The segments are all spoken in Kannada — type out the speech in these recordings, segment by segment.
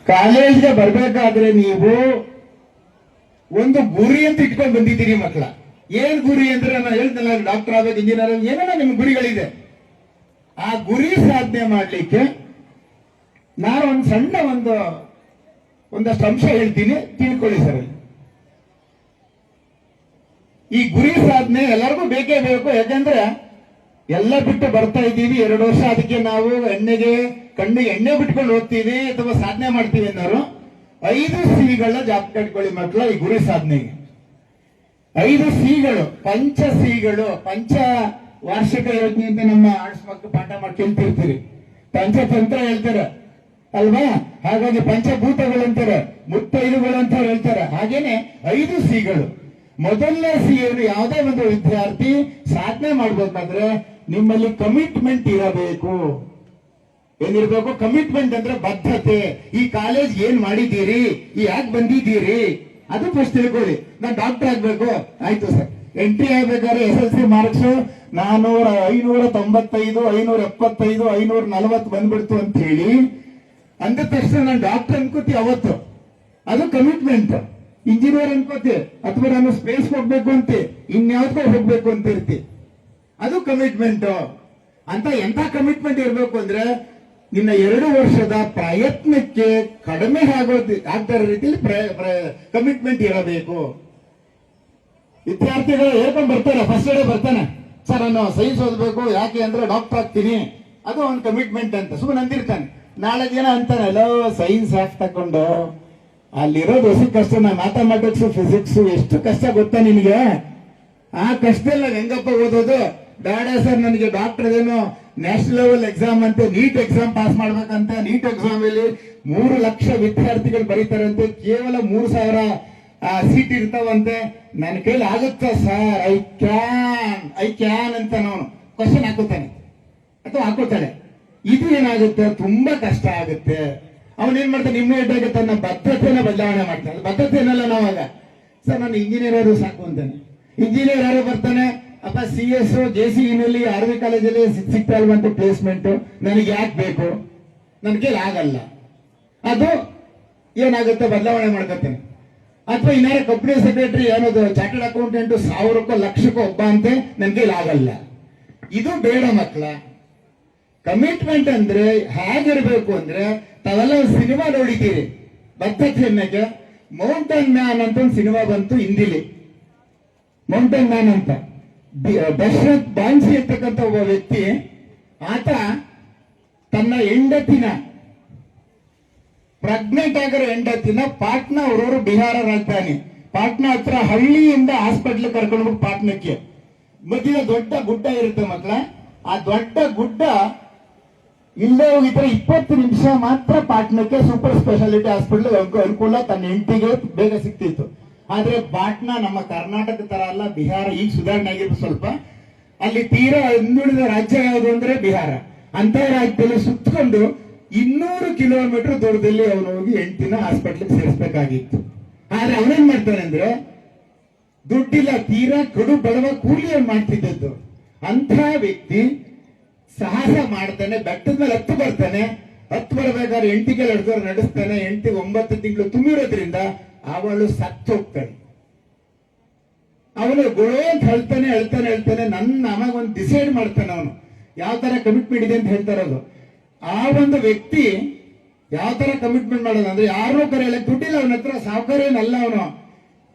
ಕಾಲೇಜ್ಗೆ ಬರ್ಬೇಕಾದ್ರೆ ನೀವು ಒಂದು ಗುರಿ ಅಂತ ಇಟ್ಕೊಂಡು ಬಂದಿದ್ದೀರಿ ಮಕ್ಕಳ. ಏನ್ ಗುರಿ ಅಂದ್ರೆ ನಾನು ಹೇಳ್ತೇನೆ, ಡಾಕ್ಟರ್ ಆಗ್ಬೇಕು, ಇಂಜಿನಿಯರ್ ಏನೇನೋ ನಿಮ್ ಗುರಿಗಳಿದೆ. ಆ ಗುರಿ ಸಾಧನೆ ಮಾಡ್ಲಿಕ್ಕೆ ನಾನು ಒಂದು ಸಣ್ಣ ಒಂದಷ್ಟು ಅಂಶ ಹೇಳ್ತೀನಿ, ತಿಳ್ಕೊಳ್ಳಿ ಸರ್. ಈ ಗುರಿ ಸಾಧನೆ ಎಲ್ಲರಿಗೂ ಬೇಕೇ ಬೇಕು. ಯಾಕಂದ್ರೆ ಎಲ್ಲ ಬಿಟ್ಟು ಬರ್ತಾ ಇದ್ದೀವಿ 2 ವರ್ಷ, ಅದಕ್ಕೆ ನಾವು ಕಣ್ಣಿಗೆ ಎಣ್ಣೆ ಬಿಟ್ಕೊಂಡು ಹೋಗ್ತೀವಿ ಅಥವಾ ಸಾಧನೆ ಮಾಡ್ತೀವಿ ಅನ್ನೋರು 5 ಸಿಗಳ ಜಾಬ್ ಇಟ್ಕೊಳ್ಳಿ ಮಕ್ಕಳ. ಈ ಗುರಿ ಸಾಧನೆಗೆ 5 ಸಿಗಳು, ಪಂಚ ಸಿಗಳು. ಪಂಚ ವಾರ್ಷಿಕ ಯೋಜನೆ ಅಂತ ನಮ್ಮ ಆರ್ಟ್ಸ್ ಮಕ್ಕಳು ಪಾಠ ಮಾಡಿ ಕೇಳ್ತಿರ್ತೀರಿ. ಪಂಚತಂತ್ರ ಹೇಳ್ತಾರೆ ಅಲ್ವಾ? ಹಾಗಾಗಿ ಪಂಚಭೂತಗಳು ಅಂತಾರೆ, ಮುತ್ತೈದುಗಳು ಅಂತ ಹೇಳ್ತಾರೆ. ಹಾಗೇನೆ 5 ಸಿಗಳು. ಮೊದಲನೇ ಸಿ ಏನು? ಯಾವುದೇ ಒಂದು ವಿದ್ಯಾರ್ಥಿ ಸಾಧನೆ ಮಾಡ್ಬೇಕಾದ್ರೆ ನಿಮ್ಮಲ್ಲಿ ಕಮಿಟ್ಮೆಂಟ್ ಇರಬೇಕು. ಏನಿರ್ಬೇಕು? ಕಮಿಟ್ಮೆಂಟ್ ಅಂದ್ರೆ ಬದ್ಧತೆ. ಈ ಕಾಲೇಜ್ ಏನ್ ಮಾಡಿದ್ದೀರಿ, ಯಾಕೆ ಬಂದಿದ್ದೀರಿ, ಅದು ಫಸ್ಟ್ ತಿಳ್ಕೊಳ್ಳಿ. ನಾನು ಡಾಕ್ಟರ್ ಆಗ್ಬೇಕು, ಆಯ್ತು ಸರ್. ಎಂಟ್ರಿ ಆಗ್ಬೇಕಾದ್ರೆ SSLC ಮಾರ್ಕ್ಸ್ 400, 595, 575, 540 ಬಂದ್ಬಿಡ್ತು ಅಂತ ಹೇಳಿ ಅಂದ ತಕ್ಷಣ ನಾನು ಡಾಕ್ಟರ್ ಅನ್ಕೋತಿ ಅವತ್ತು, ಅದು ಕಮಿಟ್ಮೆಂಟ್. ಇಂಜಿನಿಯರ್ ಅನ್ಕೋತಿ, ಅಥವಾ ನಾನು ಸ್ಪೇಸ್ ಹೋಗ್ಬೇಕು ಅಂತ, ಇನ್ಯಾವ್ದೋ ಹೋಗ್ಬೇಕು ಅಂತ ಇರ್ತಿ, ಅದು ಕಮಿಟ್ಮೆಂಟ್ ಅಂತ. ಎಂತ ಕಮಿಟ್ಮೆಂಟ್ ಇರಬೇಕು ಅಂದ್ರೆ ನಿನ್ನ 2 ವರ್ಷದ ಪ್ರಯತ್ನಕ್ಕೆ ಕಡಿಮೆ ಆಗ್ತಾ ರೀತಿಯಲ್ಲಿ ಕಮಿಟ್ಮೆಂಟ್ ಇರಬೇಕು. ವಿದ್ಯಾರ್ಥಿಗಳು ಹೇಳ್ಕೊಂಡು ಬರ್ತಾರೆ, ಫಸ್ಟ್ ಡೇ ಬರ್ತಾನೆ, ಸರ್ ನಾನು ಸೈನ್ಸ್ ಓದಬೇಕು, ಯಾಕೆ ಅಂದ್ರೆ ಡಾಕ್ಟರ್ ಆಗ್ತೀನಿ, ಅದು ಒಂದು ಕಮಿಟ್ಮೆಂಟ್ ಅಂತ ಸುಮ್ಮನೆ ಅಂದಿರ್ತಾನೆ. ನಾಳೆ ದಿನ ಅಂತಾನೆ, ಅಲ್ಲ ಸೈನ್ಸ್ ಯಾಕೆ ತಕೊಂಡು, ಅಲ್ಲಿರೋದು ಹೊಸ ಕಷ್ಟ. ಮ್ಯಾಥಮೆಟಿಕ್ಸ್, ಫಿಸಿಕ್ಸ್ ಎಷ್ಟು ಕಷ್ಟ ಗೊತ್ತಾ ನಿನಗೆ? ಆ ಕಷ್ಟ ಎಲ್ಲ ಹೆಂಗಪ್ಪ ಓದೋದು? ಬೇಡ ಸರ್, ನನಗೆ ಡಾಕ್ಟರ್ ಏನೋ ನ್ಯಾಷನಲ್ ಲೆವೆಲ್ ಎಕ್ಸಾಮ್ ಅಂತೆ, ನೀಟ್ ಎಕ್ಸಾಮ್ ಪಾಸ್ ಮಾಡ್ಬೇಕಂತ. ನೀಟ್ ಎಕ್ಸಾಮ್ ಅಲ್ಲಿ 3 ಲಕ್ಷ ವಿದ್ಯಾರ್ಥಿಗಳು ಬರೀತಾರಂತೆ, ಕೇವಲ 3,000 ಸೀಟ್ ಇರ್ತಾವಂತೆ. ನನ್ನ ಕೈಲಿ ಆಗುತ್ತಾ ಸರ್? ಐ ಕ್ಯಾನ್ ಅಂತ ನಾವು ಕ್ವಶನ್ ಹಾಕುತ್ತಾನೆ ಅಥವಾ ಹಾಕೋತಾಳೆ. ಇದು ಏನಾಗುತ್ತೆ? ತುಂಬಾ ಕಷ್ಟ ಆಗುತ್ತೆ. ಅವನೇನ್ ಮಾಡ್ತಾನೆ? ಇಮ್ಮಿಡಿಯೇಟ್ ತನ್ನ ಬದ್ಧತೆನ ಬದಲಾವಣೆ ಮಾಡ್ತಾನೆ. ಬದ್ಧತೆ ಏನಲ್ಲ ನಾವಾಗ, ಸರ್ ನಾನು ಇಂಜಿನಿಯರ್ ಆದ್ರೂ ಸಾಕು ಅಂತಾನೆ. ಇಂಜಿನಿಯರ್ ಯಾರು ಬರ್ತಾನೆ, ಅಪ್ಪ CS JCE ನಲ್ಲಿ RV ಕಾಲೇಜಲ್ಲಿ ಸಿಗ್ತಾ ಇಲ್ವಂತ ಪ್ಲೇಸ್ಮೆಂಟ್, ನನಗೆ ಯಾಕೆ ಬೇಕು, ನನ್ ಕೈಲಿ ಆಗಲ್ಲ. ಅದು ಏನಾಗುತ್ತೆ? ಬದಲಾವಣೆ ಮಾಡ್ಕೊತಾನೆ. ಅಥವಾ ಇನ್ನಾರ ಕಂಪ್ನಿ ಸೆಕ್ರೆಟರಿ, ಏನದು ಚಾರ್ಟರ್ಡ್ ಅಕೌಂಟೆಂಟ್, 1000ಕ್ಕೋ ಲಕ್ಷಕ್ಕೋ ಒಬ್ಬ ಅಂತೆ, ನನ್ ಕೈಲಿ ಆಗಲ್ಲ. ಇದು ಬೇಡ ಮಕ್ಕಳ. ಕಮಿಟ್ಮೆಂಟ್ ಅಂದ್ರೆ ಹೇಗಿರ್ಬೇಕು ಅಂದ್ರೆ, ತಾವೆಲ್ಲ ಸಿನಿಮಾ ನೋಡಿದ್ದೀರಿ ಬದ್ಧತೆಯನ್ನಕ್ಕೆ. ಮೌಂಟೇನ್ ಮ್ಯಾನ್ ಅಂತ ಒಂದು ಸಿನಿಮಾ ಬಂತು ಹಿಂದಿಲಿ, ಮೌಂಟೇನ್ ಮ್ಯಾನ್ ಅಂತ. ದಶರಥ್ ಬಾನ್ಸಿ ಅಂತಕ್ಕಂಥ ಒಬ್ಬ ವ್ಯಕ್ತಿ, ಆತ ತನ್ನ ಹೆಂಡತಿನ, ಪ್ರೆಗ್ನೆಂಟ್ ಆಗಿರೋ ಹೆಂಡತಿನ ಪಾಟ್ನಾ, ಅವರವರು ಬಿಹಾರ ರಾಜಧಾನಿ ಪಾಟ್ನಾ ಹತ್ರ ಹಳ್ಳಿಯಿಂದ ಹಾಸ್ಪಿಟ್ಲ್ ಕರ್ಕೊಂಡು ಹೋಗಿ ಪಾಟ್ನಕ್ಕೆ. ಮಧ್ಯ ದೊಡ್ಡ ಗುಡ್ಡ ಇರುತ್ತೆ ಮಕ್ಕಳ. ಆ ದೊಡ್ಡ ಗುಡ್ಡ ಇಲ್ಲೇ ಹೋಗಿದ್ರೆ 20 ನಿಮಿಷ ಮಾತ್ರ ಪಾಟ್ನಕ್ಕೆ ಸೂಪರ್ ಸ್ಪೆಷಾಲಿಟಿ ಹಾಸ್ಪಿಟಲ್ ಅನುಕೂಲ, ತನ್ನ ಹೆಂಡತಿಗೆ ಬೇಗ ಸಿಕ್ತಿತ್ತು. ಆದ್ರೆ ಪಾಟ್ನಾ ನಮ್ಮ ಕರ್ನಾಟಕ ತರ ಅಲ್ಲ, ಬಿಹಾರ. ಈಗ ಸುಧಾರಣೆ ಆಗಿದ್ದು ಸ್ವಲ್ಪ. ಅಲ್ಲಿ ತೀರಾ ಹಿಂದುಳಿದ ರಾಜ್ಯ ಯಾವುದು ಅಂದ್ರೆ ಬಿಹಾರ. ಅಂತ ರಾಜ್ಯದಲ್ಲಿ ಸುತ್ತಕೊಂಡು 200 ಕಿಲೋಮೀಟರ್ ದೂರದಲ್ಲಿ ಅವನು ಹೋಗಿ ಹೆಂಡತಿನ ಹಾಸ್ಪಿಟ್ಲಿಗೆ ಸೇರಿಸಬೇಕಾಗಿತ್ತು. ಆದ್ರೆ ಅವನೇನ್ ಮಾಡ್ತಾನೆ ಅಂದ್ರೆ, ದುಡ್ಡಿಲ್ಲ, ತೀರಾ ಕಡು ಬಡವ ಕೂಲಿ ಮಾಡ್ತಿದ್ದದ್ದು. ಅಂತ ವ್ಯಕ್ತಿ ಸಾಹಸ ಮಾಡ್ತಾನೆ, ಬೆಟ್ಟದ ಮೇಲೆ ಹತ್ತು ಬರ್ಬೇಕಾದ್ರೆ ಹೆಂಡತಿಗೆ ನಡೆಸ್ತಾನೆ. ಹೆಂಡತಿಗೆ 9 ತಿಂಗಳು ತುಂಬಿರೋದ್ರಿಂದ ಅವಳು ಸತ್ತು ಹೋಗ್ತಾಳೆ. ಅವನು ಗೊಳೋ ಅಂತ ಹೇಳ್ತಾನೆ. ನಮಗೊಂದು ಡಿಸೈಡ್ ಮಾಡ್ತಾನೆ ಅವನು, ಯಾವ ತರ ಕಮಿಟ್ಮೆಂಟ್ ಇದೆ ಅಂತ ಹೇಳ್ತಾರದು. ಆ ಒಂದು ವ್ಯಕ್ತಿ ಯಾವ ತರ ಕಮಿಟ್ಮೆಂಟ್ ಮಾಡೋದು ಅಂದ್ರೆ, ಯಾರೋ ಕರೆಯಲ್ಲ, ದುಡ್ಡಿಲ್ಲ ಅವನ ಹತ್ರ, ಸಾವುಕಾರೇನಲ್ಲ ಅವನು.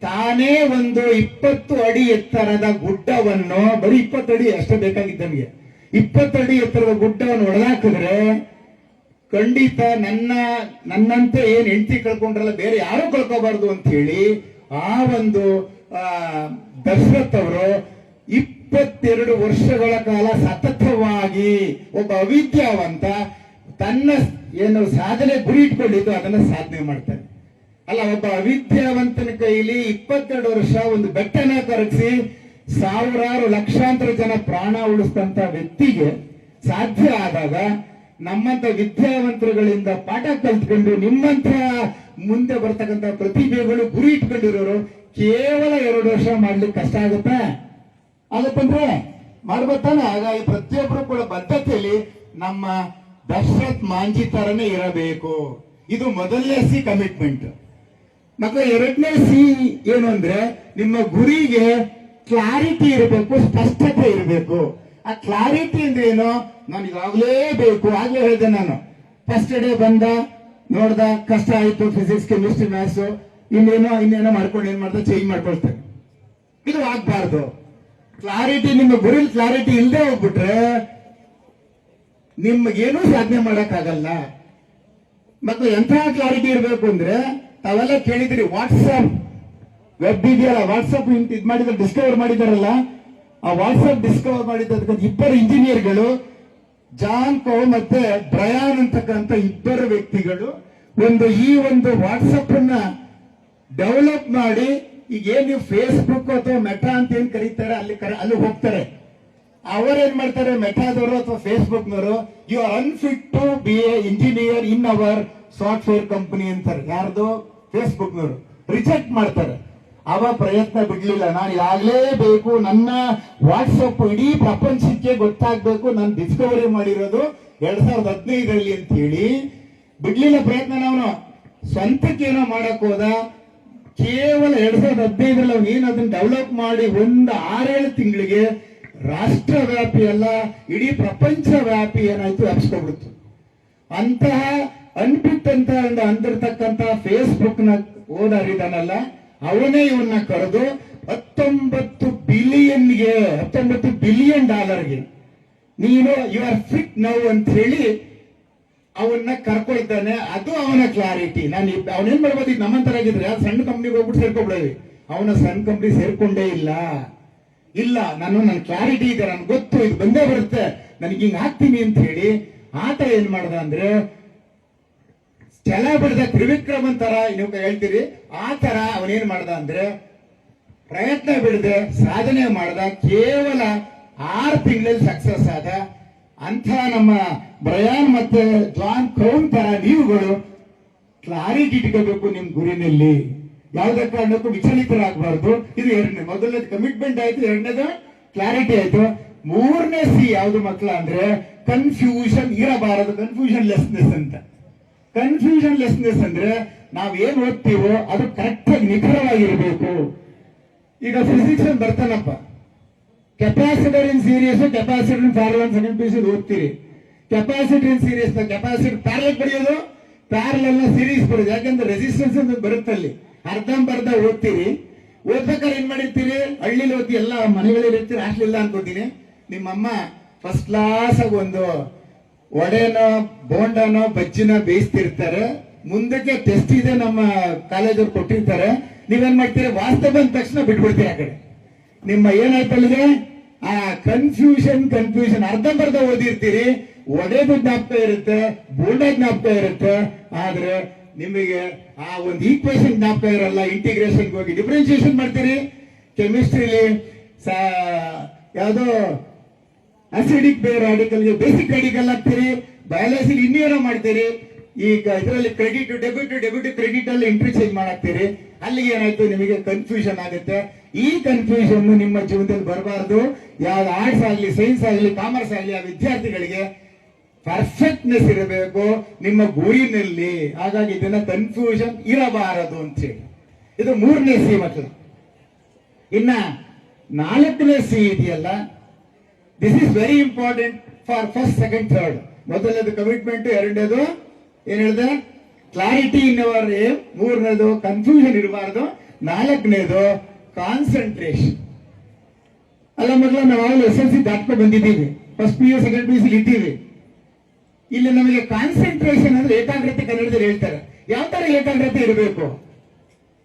ತಾನೇ ಒಂದು 20 ಅಡಿ ಎತ್ತರದ ಗುಡ್ಡವನ್ನು, ಬರೀ 20 ಅಡಿ ಅಷ್ಟೇ ಬೇಕಾಗಿತ್ತು ನಮಗೆ, 20 ಅಡಿ ಎತ್ತರದ ಗುಡ್ಡವನ್ನು ಹೊಡೆದಾಕಿದ್ರೆ ಖಂಡಿತ ನನ್ನಂತೆ ಏನ್ ಹೆಂಡತಿ ಕಳ್ಕೊಂಡ್ರಲ್ಲ, ಬೇರೆ ಯಾರು ಕಳ್ಕೋಬಾರ್ದು ಅಂತ ಹೇಳಿ ಆ ಒಂದು ದಶರಥ್ ಅವರು 22 ವರ್ಷಗಳ ಕಾಲ ಸತತವಾಗಿ ಒಬ್ಬ ಅವಿದ್ಯಾವಂತ ತನ್ನ ಏನು ಸಾಧನೆ ಗುರಿ ಇಟ್ಕೊಂಡಿದ್ದು ಅದನ್ನ ಸಾಧನೆ ಮಾಡ್ತಾನೆ. ಅಲ್ಲ, ಒಬ್ಬ ಅವಿದ್ಯಾವಂತನ ಕೈಲಿ 22 ವರ್ಷ ಒಂದು ಬೆಟ್ಟನ ಕರಗಿಸಿ ಸಾವಿರಾರು ಲಕ್ಷಾಂತರ ಜನ ಪ್ರಾಣ ಉಳಿಸಿದಂತ ವ್ಯಕ್ತಿಗೆ ಸಾಧ್ಯ ಆದಾಗ, ನಮ್ಮಂತ ವಿದ್ಯಾವಂತರುಗಳಿಂದ ಪಾಠ ಕಲ್ತ್ಕೊಂಡು ನಿಮ್ಮಂತ ಮುಂದೆ ಬರ್ತಕ್ಕಂಥ ಪ್ರತಿಭೆಗಳು ಗುರಿ ಇಟ್ಕೊಂಡಿರೋರು ಕೇವಲ 2 ವರ್ಷ ಮಾಡ್ಲಿಕ್ಕೆ ಕಷ್ಟ ಆಗತ್ತಂದ್ರೆ ಮಾಡ್ಬೋತಾನೆ. ಹಾಗಾಗಿ ಪ್ರತಿಯೊಬ್ಬರು ಕೂಡ ಬದ್ಧತೆಯಲ್ಲಿ ನಮ್ಮ ದಶರಥ್ ಮಾಂಜಿ ತರನೇ ಇರಬೇಕು. ಇದು ಮೊದಲನೇ ಸಿ ಕಮಿಟ್ಮೆಂಟ್. ಮತ್ತೆ ಎರಡನೇ ಸಿ ಏನು ಅಂದ್ರೆ ನಿಮ್ಮ ಗುರಿಗೆ ಕ್ಲಾರಿಟಿ ಇರಬೇಕು, ಸ್ಪಷ್ಟತೆ ಇರಬೇಕು. ಆ ಕ್ಲಾರಿಟಿ ಅಂದ್ರೆ ಏನು? ನಾನು ಇದಾಗಲೇ ಬೇಕು. ಆಗ್ಲೇ ಹೇಳಿದೆ ನಾನು, ಫಸ್ಟ್ ಡೇ ಬಂದ ನೋಡ್ದ, ಕಷ್ಟ ಆಯ್ತು, ಫಿಸಿಕ್ಸ್ ಕೆಮಿಸ್ಟ್ರಿ ಮ್ಯಾಥ್ಸ್, ಇನ್ನೇನೋ ಮಾಡ್ಕೊಂಡು ಏನ್ ಮಾಡ್ತಾ ಚೇಂಜ್ ಮಾಡ್ಕೊಳ್ತಾರೆ. ಇದು ಆಗ್ಬಾರ್ದು. ಕ್ಲಾರಿಟಿ, ನಿಮ್ಮ ಗುರಿ ಕ್ಲಾರಿಟಿ ಇಲ್ಲದೆ ಹೋಗ್ಬಿಟ್ರೆ ನಿಮ್ಗೇನೂ ಸಾಧನೆ ಮಾಡಕ್ಕಾಗಲ್ಲ. ಮತ್ತೆ ಎಂತಹ ಕ್ಲಾರಿಟಿ ಇರಬೇಕು ಅಂದ್ರೆ, ತಾವೆಲ್ಲ ಕೇಳಿದ್ರಿ ವಾಟ್ಸಪ್ ವೆಬ್ ಇದೆಯಲ್ಲ, ವಾಟ್ಸಪ್ ಇದು ಮಾಡಿದ್ರೆ ಡಿಸ್ಕವರ್ ಮಾಡಿದಾರಲ್ಲ, ಆ ವಾಟ್ಸಪ್ ಡಿಸ್ಕವರ್ ಮಾಡಿದ್ದಕ್ಕೆ ಇಬ್ಬರು ಇಂಜಿನಿಯರ್ಗಳು, ಜಾನ್ ಕೋ ಮತ್ತೆ ಬ್ರಯಾನ್ ಅಂತಕ್ಕಂಥ ಇಬ್ಬರು ವ್ಯಕ್ತಿಗಳು ಈ ವಾಟ್ಸಪ್ ಅನ್ನ ಡೆವಲಪ್ ಮಾಡಿ, ಈಗ ಏನ್ ನೀವು ಫೇಸ್ಬುಕ್ ಅಥವಾ ಮೆಟಾ ಅಂತ ಏನ್ ಕರೀತಾರೆ ಅಲ್ಲಿ ಹೋಗ್ತಾರೆ. ಅವರೇನ್ ಮಾಡ್ತಾರೆ, ಮೆಟಾದವರು ಅಥವಾ ಫೇಸ್ಬುಕ್ನವರು, you are unfit to be a engineer in our software company ಅಂತಾರೆ. ಯಾರ್ದು? ಫೇಸ್ಬುಕ್ನವರು ರಿಜೆಕ್ಟ್ ಮಾಡ್ತಾರೆ. ಅವ ಪ್ರಯತ್ನ ಬಿಡ್ಲಿಲ್ಲ. ನಾನು ಇದಾಗಲೇಬೇಕು, ನನ್ನ ವಾಟ್ಸಪ್ ಇಡೀ ಪ್ರಪಂಚಕ್ಕೆ ಗೊತ್ತಾಗ್ಬೇಕು, ನಾನು ಡಿಸ್ಕವರಿ ಮಾಡಿರೋದು 2015 ಅಂತ ಹೇಳಿ ಬಿಡ್ಲಿಲ್ಲ ಪ್ರಯತ್ನ. ಅವನು ಸ್ವಂತಕ್ಕೇನೋ ಮಾಡಕ್ ಹೋದ. ಕೇವಲ 2015 ಅವನು ಏನು ಅದನ್ನ ಡೆವಲಪ್ ಮಾಡಿ 6-7 ತಿಂಗಳಿಗೆ ರಾಷ್ಟ್ರ ವ್ಯಾಪಿ ಅಲ್ಲ, ಇಡೀ ಪ್ರಪಂಚ ವ್ಯಾಪಿ ಏನಾಯ್ತು ವ್ಯಾಪಿಸ್ಕೊಬಿಡ್ತು. ಅಂತಹ ಅನ್ಪಿಟ್ ಅಂತ ಅಂದಿರ್ತಕ್ಕಂಥ ಫೇಸ್ಬುಕ್ ನ ಓನರ್ ಇದಾನಲ್ಲ, ಅವನೇ ಇವನ್ನ ಕರೆದು $19 ಬಿಲಿಯನ್ ನೀನು ಯು ಆರ್ ಫಿಟ್ ನೌ ಅಂತ ಹೇಳಿ ಅವನ್ನ ಕರ್ಕೊಳ್ತಾನೆ. ಅದು ಅವನ ಕ್ಲಾರಿಟಿ. ಅವನೇನ್ ಮಾಡ್ಬೋದು, ನಮ್ಮಂತರ ಆಗಿದ್ರೆ ಸಣ್ಣ ಕಂಪ್ನಿಗೆ ಹೋಗ್ಬಿಟ್ಟು ಸೇರ್ಕೊಬಿಡವಿ. ಅವನ ಸಣ್ಣ ಕಂಪ್ನಿ ಸೇರ್ಕೊಂಡೇ ಇಲ್ಲ, ನನ್ನ ಕ್ಲಾರಿಟಿ ಇದೆ, ನನ್ಗೆ ಗೊತ್ತು ಇದು ಬಂದೇ ಬರುತ್ತೆ, ನನಗೆ ಹಿಂಗ್ ಹಾಕ್ತೀನಿ ಅಂತ ಹೇಳಿ ಆತ ಏನ್ ಮಾಡ್ದ ಅಂದ್ರೆ, ಛಲ ಬಿಡದ ತ್ರಿವಿಕ್ರಮ್ ಅಂತಾರ ನೀವು ಹೇಳ್ತೀರಿ, ಆ ತರ ಅವನೇನ್ ಮಾಡ್ದ ಅಂದ್ರೆ ಪ್ರಯತ್ನ ಬಿಡದೆ ಸಾಧನೆ ಮಾಡ್ದ. ಕೇವಲ 6 ತಿಂಗಳಲ್ಲಿ ಸಕ್ಸಸ್ ಆದ. ಅಂತ ನಮ್ಮ ಬ್ರಯಾನ್ ಮತ್ತೆ ಜಾನ್ ಕ್ರೌನ್ ತರ ನೀವುಗಳು ಕ್ಲಾರಿಟಿ ಇಟ್ಕೋಬೇಕು ನಿಮ್ ಗುರಿನಲ್ಲಿ. ಯಾವುದೇ ಕಾರಣಕ್ಕೂ ವಿಚಲಿತರಾಗಬಾರ್ದು. ಇದು ಮೊದಲನೇದು ಕಮಿಟ್ಮೆಂಟ್ ಆಯ್ತು, ಎರಡನೇದು ಕ್ಲಾರಿಟಿ ಆಯ್ತು. ಮೂರನೇ ಸಿ ಯಾವುದು ಮಕ್ಕಳ ಅಂದ್ರೆ ಕನ್ಫ್ಯೂಷನ್ ಇರಬಾರದು. ಕನ್ಫ್ಯೂಷನ್ ಲೆಸ್ನೆಸ್ ಅಂತ. ಕನ್ಫ್ಯೂಷನ್ ಲೆಸ್ನೆಸ್ ಅಂದ್ರೆ ನಾವೇನ್ ಓದ್ತೀವೋ ಅದು ಕರೆಕ್ಟ್ ಆಗಿ ನಿಖರವಾಗಿರ್ಬೇಕು. ಈಗ ಫಿಸಿಕ್ಸ್ ಅಂತ ಬರ್ತಾನಪ್ಪ, capacitor in series, capacitor in parallel second P U ಓದ್ತೀರಿ. Capacitor in series capacitor parallel ಬರೆಯೋದು, ಪ್ಯಾರಲಲ್ ಸೀರೀಸ್ ಬರೋದು. ಯಾಕಂದ್ರೆ ರೆಸಿಸ್ಟೆನ್ಸ್ ಅಂತ ಬರುತ್ತಲ್ಲಿ, ಅರ್ಧಂಬರ್ಧ ಓದ್ತೀರಿ. ಓದ್ಬೇಕಾದ್ರೆ ಏನ್ ಮಾಡಿರ್ತೀರಿ, ಹಳ್ಳಿಲಿ ಓದಿ ಎಲ್ಲ ಮನೆಗಳಲ್ಲಿ ಇರ್ತೀರಿ, ಹಾಸ್ಟೆಲ್ ಅನ್ಕೋತೀನಿ. ನಿಮ್ಮಮ್ಮ ಫಸ್ಟ್ ಕ್ಲಾಸ್ ಆಗಿ ಒಂದು ವಡೆನೋ ಬೋಂಡನೋ ಬಜ್ಜಿನ ಬೇಯಿಸ್ತಿರ್ತಾರೆ. ಮುಂದಕ್ಕೆ ಟೆಸ್ಟ್ ಇದೆ ನಮ್ಮ ಕಾಲೇಜವ್ರು ಕೊಟ್ಟಿರ್ತಾರೆ. ನೀವೇನ್ ಮಾಡ್ತೀರಿ, ವಾಸ್ತವ ಅಂದ ತಕ್ಷಣ ಬಿಟ್ಬಿಡ್ತೀರಿ ಆ ಕಡೆ. ನಿಮ್ಮ ಏನಾಯ್ತಲ್ಲಿದೆ ಆ ಕನ್ಫ್ಯೂಷನ್ ಅರ್ಧಂಬರ್ಧ ಓದಿರ್ತೀರಿ. ಒಡೆದು ಜ್ಞಾಪಕ ಇರುತ್ತೆ, ಬೋಂಡ ಜ್ಞಾಪಕ ಇರುತ್ತೆ, ಆದ್ರೆ ನಿಮಗೆ ಆ ಒಂದು ಈಕ್ವೇಶನ್ ಜ್ಞಾಪಕ ಇರಲ್ಲ. ಇಂಟಿಗ್ರೇಷನ್ ಹೋಗಿ ಡಿಫ್ರೆನ್ಸಿಯೇಷನ್ ಮಾಡ್ತೀರಿ. ಕೆಮಿಸ್ಟ್ರಿಲಿ ಯಾವ್ದೋ ಅಸಿಡಿಕ್ ರಾಡಿಕಲ್ಗೆ ಬೇಸಿಕ್ ರಾಡಿಕಲ್ ಹಾಕ್ತೀರಿ. ಬಯಾಲಜಿ ಇನ್ನೇನೋ ಮಾಡ್ತೀರಿ. ಈಗ ಇದರಲ್ಲಿ ಕ್ರೆಡಿಟ್ ಡೆಬಿಟ್ ಕ್ರೆಡಿಟ್ ಅಲ್ಲಿ ಇಂಟರ್ಚೇಂಜ್ ಮಾಡಾಕ್ತೀರಿ. ಅಲ್ಲಿಗೆ ಏನಾಯ್ತು, ನಿಮಗೆ ಕನ್ಫ್ಯೂಷನ್ ಆಗುತ್ತೆ. ಈ ಕನ್ಫ್ಯೂಷನ್ ನಿಮ್ಮ ಜೀವನದಲ್ಲಿ ಬರಬಾರ್ದು. ಯಾವ್ದು ಆರ್ಟ್ಸ್ ಆಗ್ಲಿ, ಸೈನ್ಸ್ ಆಗ್ಲಿ, ಕಾಮರ್ಸ್ ಆಗ್ಲಿ, ಆ ವಿದ್ಯಾರ್ಥಿಗಳಿಗೆ ಪರ್ಫೆಕ್ಟ್ನೆಸ್ ಇರಬೇಕು ನಿಮ್ಮ ಗುರಿನಲ್ಲಿ. ಹಾಗಾಗಿ ಇದನ್ನ ಕನ್ಫ್ಯೂಷನ್ ಇರಬಾರದು ಅಂತ ಹೇಳಿ ಇದು 3ನೇ ಸಿ ಮಕ್ಕಳು. ಇನ್ನ 4ನೇ ಸಿ ಇದೆಯಲ್ಲ, this is very important for first, second, third. ಮೊದಲನೇದು ಕಮಿಟ್ಮೆಂಟ್, ಎರಡನೇದು ಏನ್ ಹೇಳಿದೆ ಕ್ಲಾರಿಟಿ ಇನ್ ಅವರ್ ಏಮ್, 3ನೇದು ಕನ್ಫ್ಯೂಷನ್ ಇರಬಾರ್ದು, 4ನೇದು ಕಾನ್ಸಂಟ್ರೇಷನ್. ಅಲ್ಲ ಮಕ್ಕಳ, ನಾವು SLC ದಾಟ್ಕೊಂಡು ಬಂದಿದ್ದೀವಿ, first P U second P U ಇದ್ದೀವಿ. ಇಲ್ಲಿ ನಮಗೆ ಕಾನ್ಸಂಟ್ರೇಷನ್ ಅಂದ್ರೆ ಏಕಾಗ್ರತೆ ಕನ್ನಡದಲ್ಲಿ ಹೇಳ್ತಾರೆ. ಯಾವ ತರ ಏಕಾಗ್ರತೆ ಇರಬೇಕು?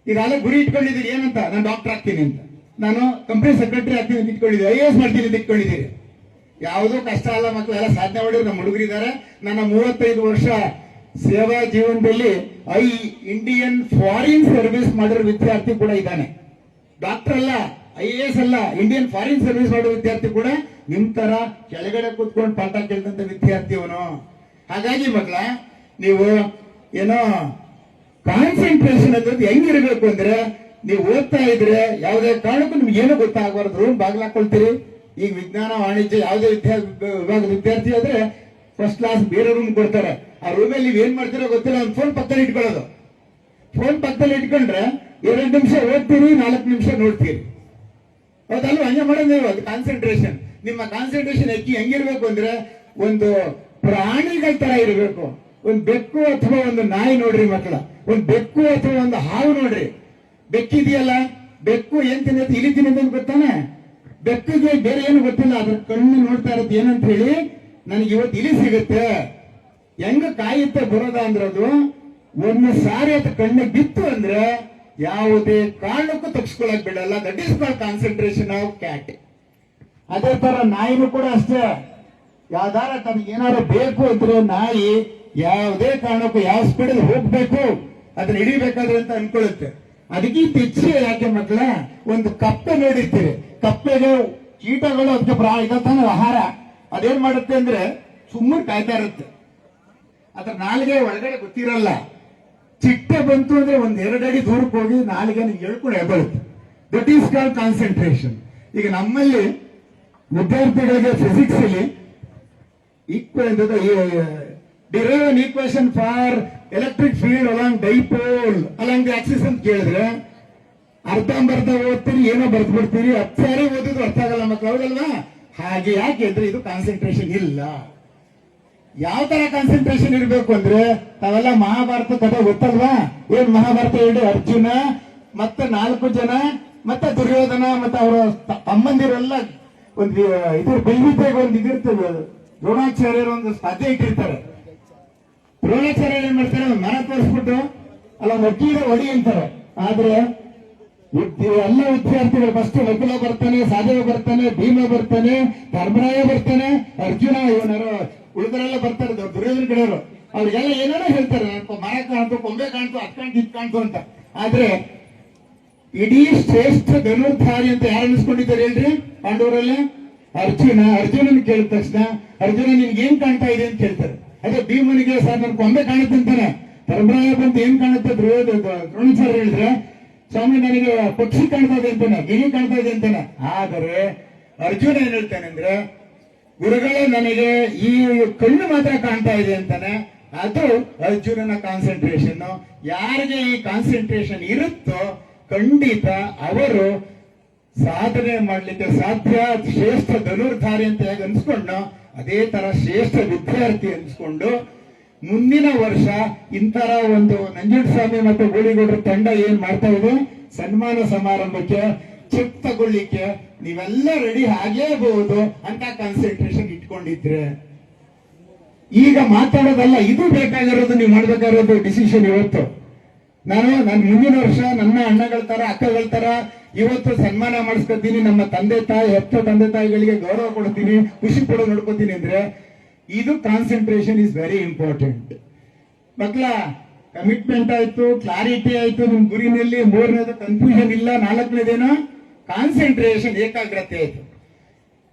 ಈಗ ಅಲ್ಲ ಗುರಿ ಇಟ್ಕೊಂಡಿದ್ದೀರಿ ಏನಂತ, ನಾನು ಡಾಕ್ಟರ್ ಆಗ್ತೀನಿ ಅಂತ, ನಾನು ಕಂಪನಿ ಸೆಕ್ರೆಟರಿ ಆಗ್ತೀನಿ ಅಂತ ಇಟ್ಕೊಂಡಿದ್ದೀರಿ, IAS ಮಾಡ್ತೀನಿ ಅಂತ ಇಟ್ಕೊಂಡಿದ್ದೀರಿ. ಯಾವುದೋ ಕಷ್ಟ ಅಲ್ಲ ಮಕ್ಕಳೆಲ್ಲ ಸಾಧನೆ ಮಾಡಿದ್ರು. ನಮ್ಮ ಹುಡುಗರಿದ್ದಾರೆ. ನನ್ನ 35 ವರ್ಷ ಸೇವಾ ಜೀವನದಲ್ಲಿ ಇಂಡಿಯನ್ ಫಾರಿನ್ ಸರ್ವಿಸ್ ಮಾಡಿರೋ ವಿದ್ಯಾರ್ಥಿ ಕೂಡ ಇದ್ದಾನೆ. ಡಾಕ್ಟರ್ ಅಲ್ಲ, IAS ಅಲ್ಲ, ಇಂಡಿಯನ್ ಫಾರಿನ್ ಸರ್ವಿಸ್ ಮಾಡೋ ವಿದ್ಯಾರ್ಥಿ ಕೂಡ ನಿಮ್ ತರ ಕೆಳಗಡೆ ಕೂತ್ಕೊಂಡು ಪಾಠ ಕೇಳಿದಂತ ವಿದ್ಯಾರ್ಥಿ ಅವನು. ಹಾಗಾಗಿ ಮಕ್ಕಳ, ನೀವು ಏನೋ ಕಾನ್ಸಂಟ್ರೇಷನ್ ಅನ್ನೋದು ಹೆಂಗಿರ್ಬೇಕು ಅಂದ್ರೆ, ನೀವು ಓದ್ತಾ ಇದ್ರೆ ಯಾವುದೇ ಕಾರಣಕ್ಕೂ ನಿಮ್ಗೆ ಏನು ಗೊತ್ತಾಗಬಾರ್ದು. ರೂಮ್ ಬಾಗ್ಲಾಕೊಳ್ತೀರಿ. ಈಗ ವಿಜ್ಞಾನ ವಾಣಿಜ್ಯ ಯಾವುದೇ ವಿಭಾಗದ ವಿದ್ಯಾರ್ಥಿ ಆದ್ರೆ ಫಸ್ಟ್ ಕ್ಲಾಸ್ ಬೇರೆ ರೂಮ್ ಕೊಡ್ತಾರೆ. ಆ ರೂಮಲ್ಲಿ ನೀವು ಏನ್ ಮಾಡ್ತೀರೋ ಗೊತ್ತಿಲ್ಲ, ಒಂದು ಫೋನ್ ಪಕ್ಕದಲ್ಲಿ ಇಟ್ಕೊಳ್ಳೋದು. ಫೋನ್ ಪಕ್ಕದಲ್ಲಿ ಇಟ್ಕೊಂಡ್ರೆ 2 ನಿಮಿಷ ಓದ್ತೀರಿ, 4 ನಿಮಿಷ ನೋಡ್ತೀರಿ. ಹೌದಲ್ವ? ಹಂಗೆ ಮಾಡೋದು ನೀವು. ಅದು ಕಾನ್ಸಂಟ್ರೇಷನ್. ನಿಮ್ಮ ಕಾನ್ಸಂಟ್ರೇಷನ್ ಹೆಂಗಿರ್ಬೇಕು ಅಂದ್ರೆ ಒಂದು ಪ್ರಾಣಿಗಳ ತರ ಇರಬೇಕು. ಒಂದು ಬೆಕ್ಕು ಅಥವಾ ಒಂದು ನಾಯಿ ನೋಡ್ರಿ ಮಕ್ಕಳ, ಒಂದು ಬೆಕ್ಕು ಅಥವಾ ಒಂದು ಹಾವು ನೋಡ್ರಿ. ಬೆಕ್ಕಿದೆಯಲ್ಲ, ಬೆಕ್ಕು ಏನ್ ತಿನ್ನತ್ತೆ? ಇಲಿ ತಿನ್ನೋದು ಗೊತ್ತಾನೆ. ಬೆಕ್ಕಿಗೆ ಬೇರೆ ಏನು ಗೊತ್ತಿಲ್ಲ, ಅದ್ರ ಕಣ್ಣು ನೋಡ್ತಾ ಇರೋದು ಏನಂತ ಹೇಳಿ, ನನಗೆ ಇವತ್ತು ಇಲಿ ಸಿಗುತ್ತೆ, ಹೆಂಗ ಕಾಯುತ್ತೆ ಬರೋದ ಅಂದ್ರೆ ಅದು ಒಂದು ಸಾರಿ ಅದು ಕಣ್ಣಿಗೆ ಬಿತ್ತು ಅಂದ್ರೆ ಯಾವುದೇ ಕಾರಣಕ್ಕೂ ತಪ್ಪಿಸ್ಕೊಳಕ್ ಬಿಡಲ್ಲ. That is called concentration of cat. ಅದೇ ತರ ನಾಯಿನೂ ಕೂಡ ಅಷ್ಟೇ. ಯಾವ್ದಾರ ತನಗೆ ಏನಾದ್ರು ಬೇಕು ಅಂದ್ರೆ ನಾಯಿ ಯಾವುದೇ ಕಾರಣಕ್ಕೂ ಯಾವ ಸ್ಪೀಡಲ್ಲಿ ಹೋಗ್ಬೇಕು ಅದನ್ನ ಹಿಡಿಬೇಕಾದ್ರೆ ಅಂತ ಅನ್ಕೊಳ್ಳುತ್ತೆ. ಅದಕ್ಕಿಂತ ಹೆಚ್ಚು ಯಾಕೆ ಮಕ್ಕಳ, ಒಂದು ಕಪ್ಪೆ ನೋಡಿರ್ತೀರಿ, ಕಪ್ಪೆಗೆ ಕೀಟಗಳು ಅದಕ್ಕೆ ಇದತ್ತಾನೆ ಆಹಾರ. ಅದೇನ್ ಮಾಡುತ್ತೆ ಅಂದ್ರೆ ಸುಮ್ಮನೆ ಕಾಯ್ತಾ ಇರುತ್ತೆ. ಅದ್ರ ನಾಲಿಗೆ ಒಳಗಡೆ ಗೊತ್ತಿರಲ್ಲ. ಚಿಟ್ಟೆ ಬಂತು ಅಂದ್ರೆ 1-2 ಅಡಿ ದೂರಕ್ಕೆ ಹೋಗಿ ನಾಲಿಗೆ ಎಳ್ಕೊಂಡು ಎಬ್ಬಳುತ್ತೆ. That is called concentration. ಈಗ ನಮ್ಮಲ್ಲಿ ವಿದ್ಯಾರ್ಥಿಗಳಿಗೆ ಫಿಸಿಕ್ಸ್ ಅಲ್ಲಿ derive an equation for electric field along dipole along the axis ಅಂತ ಕೇಳಿದ್ರೆ ಅರ್ಧಂಬರ್ಧ ಓದ್ತೀರಿ, ಏನೋ ಬರ್ದು ಬಿಡ್ತೀರಿ. 10 ಸಾರಿ ಓದಿದ್ರು ಅರ್ಥ ಆಗಲ್ಲ ಮಕ್ಕಳು, ಹೌದಲ್ವಾ? ಹಾಗೆ ಯಾಕೆ ಅಂದ್ರೆ ಇದು ಕಾನ್ಸಂಟ್ರೇಷನ್ ಇಲ್ಲ. ಯಾವ ತರ ಕಾನ್ಸಂಟ್ರೇಷನ್ ಇರಬೇಕು ಅಂದ್ರೆ, ತಾವೆಲ್ಲ ಮಹಾಭಾರತ ಕಥೆ ಗೊತ್ತಲ್ವಾ? ಏನ್ ಮಹಾಭಾರತ ಹೇಳಿ, ಅರ್ಜುನ ಮತ್ತೆ 4 ಜನ ಮತ್ತೆ ದುರ್ಯೋಧನ ಮತ್ತೆ ಅವರ ತಮ್ಮಂದಿರೆಲ್ಲ ಒಂದು ಇದ್ರ ಬೈವಿದ್ಯಾಗ ಒಂದು ಇದಿರ್ತದೆ. ದ್ರೋಣಾಚಾರ್ಯರು ಒಂದು ಸ್ಪರ್ಧೆ ಇಟ್ಟಿರ್ತಾರೆ. ದ್ರೋಣಾಚಾರ್ಯ ಏನ್ ಮಾಡ್ತಾರೆ, ಮರ ತೋರಿಸ್ಬಿಟ್ಟು ಅಲ್ಲ ನಕ್ಕೀರ ಹೊಡಿ ಅಂತಾರೆ. ಆದ್ರೆ ಎಲ್ಲ ವಿದ್ಯಾರ್ಥಿಗಳು ಫಸ್ಟ್ ನಕುಲ ಬರ್ತಾನೆ, ಸಹದೇವ ಬರ್ತಾನೆ, ಭೀಮ ಬರ್ತಾನೆ, ಧರ್ಮರಾಯ ಬರ್ತಾನೆ, ಅರ್ಜುನ, ಇವನರು ಉಳಿದರೆಲ್ಲ ಬರ್ತಾರೆ ದುರ್ಯೋಧನ ಕಡೆಯವರು. ಅವ್ರಿಗೆಲ್ಲ ಏನೇನೋ ಹೇಳ್ತಾರೆ, ಮರ ಕಾಣ್ತು, ಕೊಂಬೆ ಕಾಣ್ತು, ಅದ್ ಕಾಣ್ತು, ಇದ್ ಕಾಣ್ತು ಅಂತ. ಆದ್ರೆ ಇಡೀ ಶ್ರೇಷ್ಠ ಧನುರ್ಧಾರಿ ಅಂತ ಯಾರು ಅನಿಸ್ಕೊಂಡಿದ್ದಾರೆ ಹೇಳ್ರಿ ಪಾಂಡವರಲ್ಲಿ? ಅರ್ಜುನನ್ ಕೇಳಿದ ತಕ್ಷಣ ಅರ್ಜುನ ನಿನ್ಗೆ ಏನ್ ಕಾಣ್ತಾ ಇದೆ ಅಂತ ಕೇಳ್ತಾರೆ. ಅದೇ ಭೀಮನಿಗೆ ಸರ್ ನನ್ ಕೊಂಬೆ ಕಾಣುತ್ತೆ ಅಂತಾನೆ. ಧರ್ಮರಾಯ ಬಂತು ಏನ್ ಕಾಣುತ್ತೆ? ದ್ರೋಣಾಚಾರ್ಯ ಹೇಳಿದ್ರೆ ಸ್ವಾಮಿ ನನಗೆ ಪಕ್ಷಿ ಕಾಣ್ತಾ ಇದೆ ಅಂತಾನೆ, ಗಿಳಿ ಕಾಣ್ತಾ ಇದೆ ಅಂತಾನೆ. ಆದರೆ ಅರ್ಜುನ ಏನ್ ಹೇಳ್ತಾನೆ ಅಂದ್ರೆ, ಗುರುಗಳೇ ನನಗೆ ಈ ಕಣ್ಣು ಮಾತ್ರ ಕಾಣ್ತಾ ಇದೆ ಅಂತಾನೆ. ಅದು ಅರ್ಜುನನ ಕಾನ್ಸಂಟ್ರೇಷನ್. ಯಾರಿಗೆ ಈ ಕಾನ್ಸಂಟ್ರೇಷನ್ ಇರುತ್ತೋ ಖಂಡಿತ ಅವರು ಸಾಧನೆ ಮಾಡ್ಲಿಕ್ಕೆ ಸಾಧ್ಯ. ಶ್ರೇಷ್ಠ ಧನುರ್ಧಾರಿ ಅಂತ ಹೇಗೆ ಅನ್ಸ್ಕೊಂಡು ಅದೇ ತರ ಶ್ರೇಷ್ಠ ವಿದ್ಯಾರ್ಥಿ ಅನ್ಸ್ಕೊಂಡು ಮುಂದಿನ ವರ್ಷ ಇಂತರ ಒಂದು ನಂಜುಂಡಸ್ವಾಮಿ ಮತ್ತು ಗೋಳಿಗೌಡರ ತಂಡ ಏನ್ ಮಾಡ್ತಾ ಇದೆ, ಸನ್ಮಾನ ಸಮಾರಂಭಕ್ಕೆ ಚೆಕ್ ತಗೊಳ್ಳಿಕ್ಕೆ ನೀವೆಲ್ಲ ರೆಡಿ ಆಗೇಬಹುದು ಅಂತ ಕಾನ್ಸಂಟ್ರೇಷನ್ ಇಟ್ಕೊಂಡಿದ್ರೆ ಈಗ ಮಾತಾಡೋದಲ್ಲ, ಇದು ಬೇಕಾಗಿರೋದು. ನೀವು ಮಾಡ್ಬೇಕಾಗಿರೋದು ಡಿಸಿಷನ್ ಇವತ್ತು. ನಾನು ಮುಂದಿನ ವರ್ಷ ನನ್ನ ಅಣ್ಣಗಳ ತರ ಅಕ್ಕಗಳ ತರ ಇವತ್ತು ಸನ್ಮಾನ ಮಾಡಿಸ್ಕೊತೀನಿ, ನಮ್ಮ ತಂದೆ ತಾಯಿ ಹೆತ್ತ ತಂದೆ ತಾಯಿಗಳಿಗೆ ಗೌರವ ಕೊಡ್ತೀನಿ, ಖುಷಿ ಪಡೋ ನೋಡ್ಕೋತೀನಿ ಅಂದ್ರೆ ಇದು ಕಾನ್ಸಂಟ್ರೇಷನ್ ಇಸ್ ವೆರಿ ಇಂಪಾರ್ಟೆಂಟ್. ಮಕ್ಕಳ ಕಮಿಟ್ಮೆಂಟ್ ಆಯ್ತು, ಕ್ಲಾರಿಟಿ ಆಯ್ತು, ನಿಮ್ ಗುರಿನಲ್ಲಿ. 3ನೇದು ಕನ್ಫ್ಯೂಷನ್ ಇಲ್ಲ. 4ನೇದೇನೋ ಕಾನ್ಸಂಟ್ರೇಷನ್, ಏಕಾಗ್ರತೆ ಆಯ್ತು.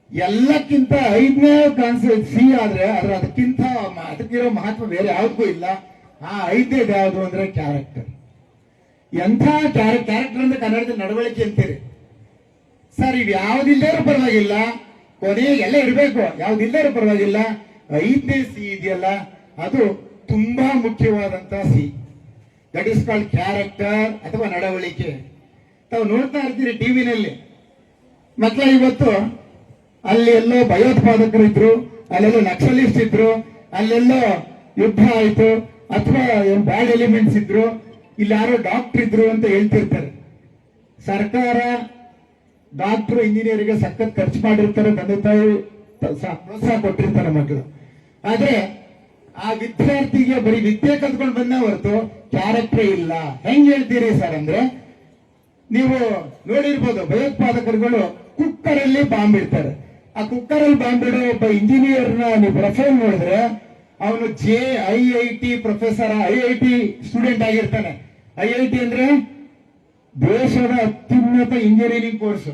ಎಲ್ಲಕ್ಕಿಂತ 5ನೇ ಸಿ ಆದ್ರೆ ಅದಕ್ಕಿರೋ ಮಹತ್ವ ಬೇರೆ ಯಾವ್ದಕ್ಕೂ ಇಲ್ಲ. ಆ 5ನೇದು ಯಾವುದು ಅಂದ್ರೆ ಕ್ಯಾರೆಕ್ಟರ್. ಎಂಥ ಕ್ಯಾರೆಕ್ಟರ್ ಅಂದ್ರೆ ಕನ್ನಡದ ನಡವಳಿಕೆ ಅಂತೀರಿ ಸರ್. ಇವ್ ಯಾವ್ದಿಲ್ಲರೂ ಪರವಾಗಿಲ್ಲ, ಕೊನೆಗೆ ಎಲ್ಲ ಇರಬೇಕು, ಯಾವ್ದಿಲ್ಲರೂ ಪರವಾಗಿಲ್ಲ. 5ನೇ ಸಿ ಇದೆಯಲ್ಲ, ಅದು ತುಂಬಾ ಮುಖ್ಯವಾದಂತ C. That is called character ಅಥವಾ ನಡವಳಿಕೆ. ತಾವು ನೋಡ್ತಾ ಇರ್ತೀರಿ ಟಿವಿನಲ್ಲಿ ಮಕ್ಕಳ, ಇವತ್ತು ಅಲ್ಲಿ ಎಲ್ಲೋ ಭಯೋತ್ಪಾದಕರು ಇದ್ರು, ಅಲ್ಲೆಲ್ಲೋ ನಕ್ಸಲಿಸ್ಟ್ ಇದ್ರು, ಅಲ್ಲೆಲ್ಲೋ ಯುದ್ಧ ಆಯ್ತು, ಅಥವಾ ಬ್ಯಾಡ್ ಎಲಿಮೆಂಟ್ಸ್ ಇದ್ರು, ಇಲ್ಲಿ ಯಾರೋ ಡಾಕ್ಟರ್ ಇದ್ರು ಅಂತ ಹೇಳ್ತಿರ್ತಾರೆ. ಸರ್ಕಾರ ಡಾಕ್ಟರ್ ಇಂಜಿನಿಯರಿಗೆ ಸಖತ್ ಖರ್ಚು ಮಾಡಿರ್ತಾರೆ, ತಂದೆ ತಾಯಿ ಪ್ರೋತ್ಸಾಹ ಕೊಟ್ಟಿರ್ತಾರೆ ಮಕ್ಕಳು. ಆದ್ರೆ ಆ ವಿದ್ಯಾರ್ಥಿಗೆ ಬರೀ ವಿದ್ಯೆ ಕಲ್ತ್ಕೊಂಡು ಬಂದ ಹೊರತು ಕ್ಯಾರೆಕ್ಟರ್ ಇಲ್ಲ. ಹೆಂಗ್ ಹೇಳ್ತೀರಿ ಸರ್ ಅಂದ್ರೆ, ನೀವು ನೋಡಿರ್ಬೋದು ಭಯೋತ್ಪಾದಕರುಗಳು ಕುಕ್ಕರ್ ಅಲ್ಲಿ ಬಾಂಬ್ ಇಡ್ತಾರೆ. ಆ ಕುಕ್ಕರ್ ಅಲ್ಲಿ ಬಾಂಬ್ ಇಡೋ ಒಬ್ಬ ಇಂಜಿನಿಯರ್ ನ ನೀವು ಪ್ರೊಫೈಲ್ ನೋಡಿದ್ರೆ ಅವನು IIT ಪ್ರೊಫೆಸರ್, IIT ಸ್ಟೂಡೆಂಟ್ ಆಗಿರ್ತಾನೆ. IIT ಅಂದ್ರೆ ದೇಶದ ಅತ್ಯುನ್ನತ ಇಂಜಿನಿಯರಿಂಗ್ ಕೋರ್ಸ್.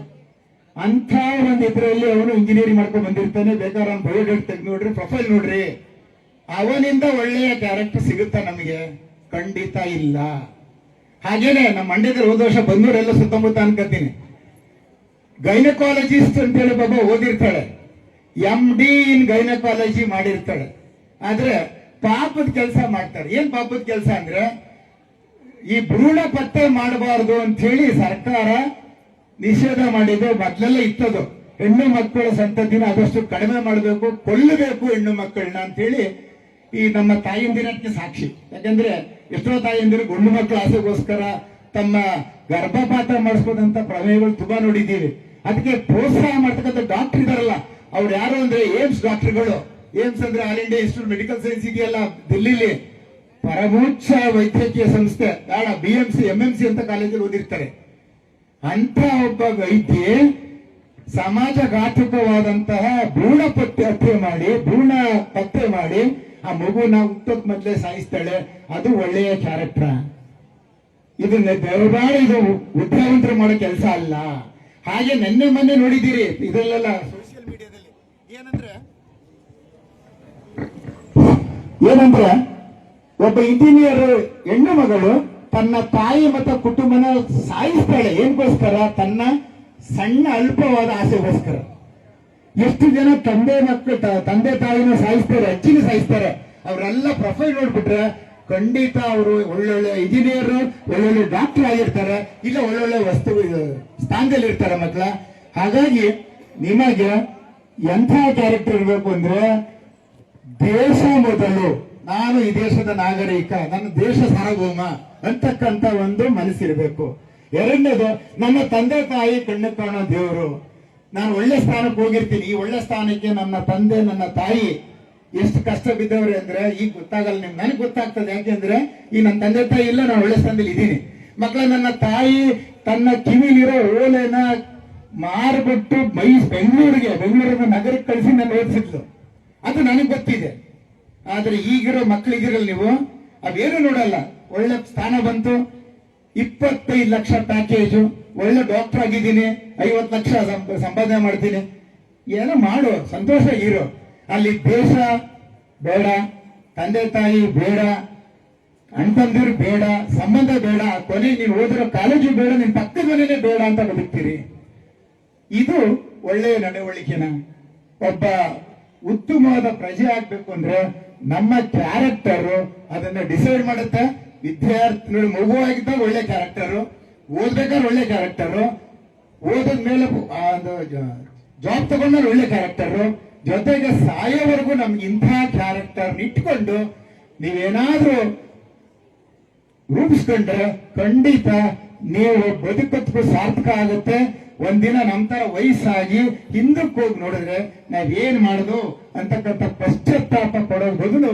ಅಂತ ಒಂದು ಇದರಲ್ಲಿ ಅವನು ಇಂಜಿನಿಯರಿಂಗ್ ಮಾಡ್ಕೊಂಡು ಬಂದಿರ್ತಾನೆ. ಬೇಕಾದ್ರೆ ಅವ್ನು ಬಯೋಡೇಟ್ ತೆಗೆದು ನೋಡ್ರಿ, ಪ್ರೊಫೈಲ್ ನೋಡ್ರಿ, ಅವನಿಂದ ಒಳ್ಳೆಯ ಕ್ಯಾರೆಕ್ಟರ್ ಸಿಗುತ್ತಾ ನಮಗೆ? ಖಂಡಿತ ಇಲ್ಲ. ಹಾಗೇನೆ ನಮ್ಮ ಮಂಡ್ಯದಲ್ಲಿ ಹೋದ ವರ್ಷ ಬಂದೂರೆಲ್ಲ ಸುತ್ತಮುತ್ತ ಅನ್ಕೋತೀನಿ, ಗೈನಕಾಲಜಿಸ್ಟ್ ಅಂತೇಳಿ ಬಾಬಾ ಓದಿರ್ತಾಳೆ, MD ಇನ್ ಗೈನಕಾಲಜಿ ಮಾಡಿರ್ತಾಳೆ. ಆದ್ರೆ ಪಾಪದ ಕೆಲಸ ಮಾಡ್ತಾರೆ. ಏನ್ ಪಾಪದ ಕೆಲಸ ಅಂದ್ರೆ ಈ ಭ್ರೂಣ ಪತ್ತೆ ಮಾಡಬಾರದು ಅಂತ ಹೇಳಿ ಸರ್ಕಾರ ನಿಷೇಧ ಮಾಡಿದ್ದು. ಮೊದಲೆಲ್ಲ ಇತ್ತದು, ಹೆಣ್ಣು ಮಕ್ಕಳ ಸಂತತಿನ ಆದಷ್ಟು ಕಡಿಮೆ ಮಾಡಬೇಕು, ಕೊಲ್ಲಬೇಕು ಹೆಣ್ಣು ಮಕ್ಕಳನ್ನ ಅಂತ ಹೇಳಿ. ಈ ನಮ್ಮ ತಾಯಂದಿರಕ್ಕೆ ಸಾಕ್ಷಿ. ಯಾಕಂದ್ರೆ ಎಷ್ಟೋ ತಾಯಂದಿರು ಗಂಡು ಮಕ್ಕಳ ಆಸೆಗೋಸ್ಕರ ತಮ್ಮ ಗರ್ಭಪಾತ ಮಾಡಿಸ್ಬೋದಂತ ಪ್ರಮೇಯಗಳು ತುಂಬಾ ನೋಡಿದ್ದೀವಿ. ಅದಕ್ಕೆ ಪ್ರೋತ್ಸಾಹ ಮಾಡ್ತಕ್ಕಂಥ ಡಾಕ್ಟರ್ ಇದಾರಲ್ಲ, ಅವ್ರು ಯಾರು ಅಂದ್ರೆ ಏಮ್ಸ್ ಡಾಕ್ಟರ್ಗಳು. ಏಮ್ಸ್ ಅಂದ್ರೆ all India institute medical science ಇದೆಯಲ್ಲ ದಿಲ್ಲಿಲಿ, ಪರಮೋಚ್ಚ ವೈದ್ಯಕೀಯ ಸಂಸ್ಥೆ, ಬೇಡ BMC MMC ಅಂತ ಕಾಲೇಜಲ್ಲಿ ಓದಿರ್ತಾರೆ. ಅಂತ ಒಬ್ಬ ವೈದ್ಯ ಸಮಾಜಘಾತುಕವಾದಂತಹ ಭ್ರೂಣ ಪತ್ತೆ ಮಾಡಿ ಆ ಮಗುನ ಹುಟ್ಟೋಕ್ ಮೊದಲೇ ಸಾಯಿಸ್ತಾಳೆ. ಅದು ಒಳ್ಳೆಯ ಕ್ಯಾರೆಕ್ಟರ್. ಇದನ್ನ ದಯಮಾಡಿ ಇದು ವಿದ್ಯಾವಂತರು ಮಾಡೋ ಕೆಲಸ ಅಲ್ಲ. ಹಾಗೆ ಮೊನ್ನೆ ನೋಡಿದ್ದೀರಿ ಇದರಲ್ಲೆಲ್ಲ ಸೋಷಿಯಲ್ ಮೀಡಿಯಾದಲ್ಲಿ ಏನಂದ್ರೆ ಒಬ್ಬ ಇಂಜಿನಿಯರ್ ಹೆಣ್ಣು ಮಗಳು ತನ್ನ ತಾಯಿ ಮತ್ತು ಕುಟುಂಬನ ಸಾಯಿಸ್ತಾಳೆ. ಏನ್ಗೋಸ್ಕರ? ತನ್ನ ಸಣ್ಣ ಅಲ್ಪವಾದ ಆಸೆಗೋಸ್ಕರ. ಎಷ್ಟು ಜನ ತಂದೆ ತಾಯಿನ ಸಾಯಿಸ್ತಾರೆ, ಅಜ್ಜಿನ ಸಾಯಿಸ್ತಾರೆ. ಅವರೆಲ್ಲ ಪ್ರೊಫೈಲ್ ನೋಡ್ಬಿಟ್ರೆ ಖಂಡಿತ ಅವರು ಒಳ್ಳೊಳ್ಳೆ ಇಂಜಿನಿಯರ್, ಒಳ್ಳೊಳ್ಳೆ ಡಾಕ್ಟರ್ ಆಗಿರ್ತಾರೆ, ಇಲ್ಲ ಒಳ್ಳೊಳ್ಳೆ ಸ್ಥಾನದಲ್ಲಿ ಇರ್ತಾರೆ ಮಕ್ಕಳ. ಹಾಗಾಗಿ ನಿಮಗೆ ಎಂಥ ಕ್ಯಾರೆಕ್ಟರ್ ಇರಬೇಕು ಅಂದ್ರೆ, ದೇಶ ಮೊದಲು, ನಾನು ಈ ದೇಶದ ನಾಗರಿಕ, ನನ್ನ ದೇಶ ಸಾರ್ವಭೌಮ ಅಂತಕ್ಕಂಥ ಒಂದು ಮನಸ್ಸಿರಬೇಕು. ಎರಡನೇದು, ನನ್ನ ತಂದೆ ತಾಯಿ ಕಣ್ಣು ಕಾಣೋ ದೇವರು. ನಾನು ಒಳ್ಳೆ ಸ್ಥಾನಕ್ಕೆ ಹೋಗಿರ್ತೀನಿ, ಈ ಒಳ್ಳೆ ಸ್ಥಾನಕ್ಕೆ ನನ್ನ ತಂದೆ ನನ್ನ ತಾಯಿ ಎಷ್ಟು ಕಷ್ಟ ಬಿದ್ದವ್ರೆ ಅಂದ್ರೆ ಈಗ ಗೊತ್ತಾಗಲ್ಲ ನಿಮ್ಗೆ, ನನಗೆ ಗೊತ್ತಾಗ್ತದೆ. ಯಾಕೆಂದ್ರೆ ಈ ನನ್ನ ತಂದೆ ತಾಯಿ ಇಲ್ಲ, ನಾನು ಒಳ್ಳೆ ಸ್ಥಾನದಲ್ಲಿ ಇದ್ದೀನಿ. ಮಕ್ಕಳ, ನನ್ನ ತಾಯಿ ತನ್ನ ಕಿವಿಲಿರೋ ಓಲೆನ ಮಾರ್ಬಿಟ್ಟು ಬೆಂಗಳೂರಿನ ನಗರಕ್ಕೆ ಕಳಿಸಿ ನನ್ನ ಓದಿಸಿದ್ಲು. ಅದು ನನಗೆ ಗೊತ್ತಿದೆ. ಆದ್ರೆ ಈಗಿರೋ ಮಕ್ಕಳಿಗಿರಲ್ಲ, ನೀವು ಅವೇನು ನೋಡಲ್ಲ. ಒಳ್ಳೆ ಸ್ಥಾನ ಬಂತು, 25 ಲಕ್ಷ ಪ್ಯಾಕೇಜು, ಒಳ್ಳೆ ಡಾಕ್ಟರ್ ಆಗಿದ್ದೀನಿ, 50 ಲಕ್ಷ ಸಂಪಾದನೆ ಮಾಡ್ತೀನಿ, ಏನೋ ಮಾಡು, ಸಂತೋಷ ಇರೋ. ಅಲ್ಲಿ ದೇಶ ಬೇಡ, ತಂದೆ ತಾಯಿ ಬೇಡ, ಅಣ್ತಂದಿರು ಬೇಡ, ಸಂಬಂಧ ಬೇಡ, ಕೊನೆ ನೀನು ಓದಿರೋ ಕಾಲೇಜು ಬೇಡ, ನಿನ್ ಪಕ್ಕದ ಮನೆಯೇ ಬೇಡ ಅಂತ ಬದುಕ್ತೀರಿ. ಇದು ಒಳ್ಳೆಯ ನಡವಳಿಕೆನ? ಒಬ್ಬ ಉತ್ತಮವಾದ ಪ್ರಜೆ ಆಗ್ಬೇಕು ಅಂದ್ರೆ ನಮ್ಮ ಕ್ಯಾರೆಕ್ಟರ್ ಅದನ್ನ ಡಿಸೈಡ್ ಮಾಡುತ್ತೆ. ವಿದ್ಯಾರ್ಥಿಗಳು ಮಗುವಾಗಿದ್ದಾಗ ಒಳ್ಳೆ ಕ್ಯಾರೆಕ್ಟರು, ಓದ್ಬೇಕಾದ್ರೆ ಒಳ್ಳೆ ಕ್ಯಾರೆಕ್ಟರು, ಓದಿದ್ಮೇಲೆ ಜಾಬ್ ತಗೊಂಡ್ಮೇಲೆ ಒಳ್ಳೆ ಕ್ಯಾರೆಕ್ಟರು, ಜೊತೆಗೆ ಸಾಯೋವರೆಗೂ ನಮ್ಗೆ ಇಂಥ ಕ್ಯಾರೆಕ್ಟರ್ ಇಟ್ಕೊಂಡು ನೀವೇನಾದ್ರೂ ರೂಪಿಸ್ಕೊಂಡ್ರೆ ಖಂಡಿತ ನೀವು ಬದುಕಕ್ಕೂ ಸಾರ್ಥಕ ಆಗುತ್ತೆ. ಒಂದಿನ ನಮ್ಮ ತರ ವಯಸ್ಸಾಗಿ ಹಿಂದಕ್ಕೆ ಹೋಗಿ ನೋಡಿದ್ರೆ ನಾವೇನ್ ಮಾಡುದು ಅಂತಕ್ಕಂಥ ಪಶ್ಚಾತ್ತಾಪ ಪಡೋ ಬದಲು